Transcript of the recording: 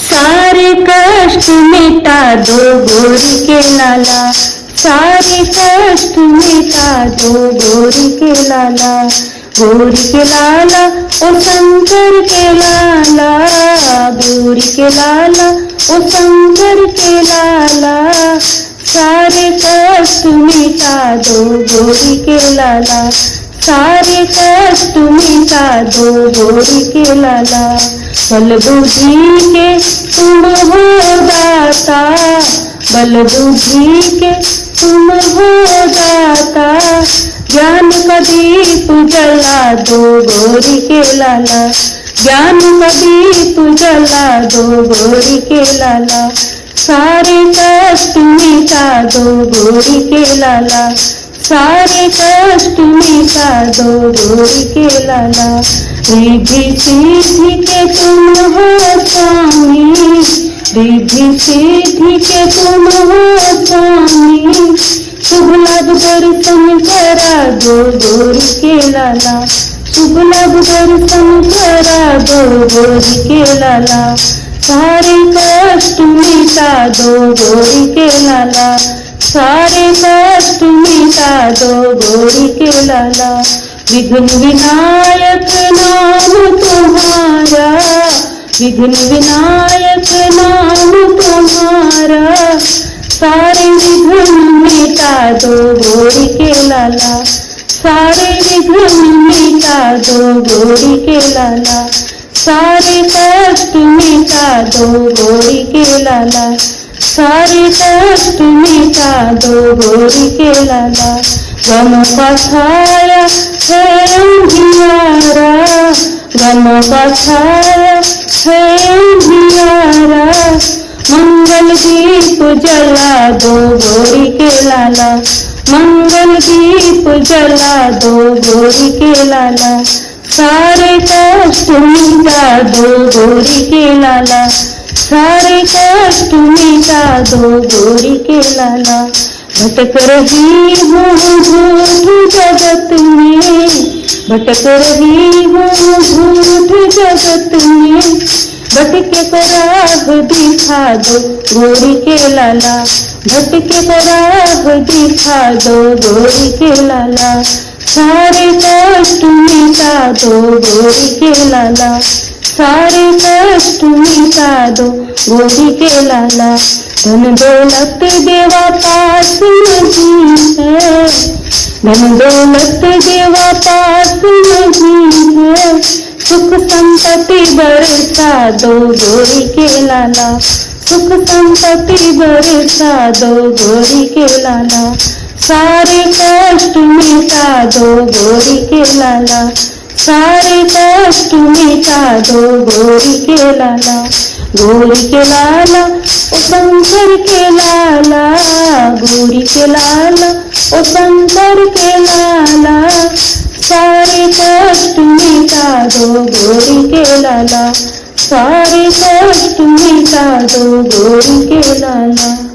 सारे कष्ट मिटा दो गोरी के लाला, सारे कष्ट मिटा दो गोरी के लाला। गोरी के लाला ओ शंकर के लाला, गोरी के लाला ओ शंकर के लाला। सारे कष्ट मिटा दो गोरी के लाला, सारे कष्ट मिटा दो गोरी के लाला। बल बुद्धि के तुम हो दाता, बल बुद्धि के तुम हो दाता। ज्ञान का दीप जला दो गोरी के लाला, ज्ञान का दीप जला दो गोरी के लाला। सारे कष्ट मिटा दो गोरी के लाला, सारे कष्ट मिटा दो गोरी के लाला। रिद्धि सिद्धि के तुम हो स्वामी, रिद्धि सिद्धि के तुम हो स्वामी। शुभ लाभ दर्शन करा दो गोरी के लाला, शुभ लाभ दर्शन करा दो गोरी के लाला। सारे कष्ट मिटा दो गोरी के लाला, सारे कष्ट मिटा दो गोरी के लाला। विघ्न विनायक नाम तुम्हारा, विघ्न विनायक नाम तुम्हारा। सारे विघ्न मिटा दो गोरी के लाला, सारे विघ्न मिटा दो गोरी के लाला। सारे कष्ट मिटा दो गोरी के लाला, सारे कष्ट मिटा दो गोरी के लाला। गमों का छाया है अंधियारा, गमों का छाया है अंधियारा। मंगल दीप जला दो गोरी के लाला, मंगल दीप जला दो गोरी के लाला। सारे कष्ट मिटा दो गोरी के लाला, सारे कष्ट मिटा दो गोरी के लाला। भटक रही हूँ झूठ जगत में, भटक रही हूँ झूठ जगत में। भटके को राह दिखा दो गोरी के लाला, भटके को राह दिखा दो गोरी के लाला। सारे कष्ट मिटा दो गोरी के लाला, सारे कष्ट मिटा दो गोरी के लाला। धन दौलत देवा पास नहीं है, धन दौलत देवा पास नहीं है। सुख संपत्ति बरसा दो गोरी के लाला, सुख संपत्ति बरसा दो गोरी के लाला। सारे कष्ट मिटा दो गोरी के लाला, सारे कष्ट मिटा दो गोरी के लाला। गोरी के लाला ओ शंकर के लाला, गोरी के लाला ओ शंकर के लाला। सारे कष्ट मिटा दो गोरी के लाला, सारे कष्ट मिटा दो गोरी के लाला।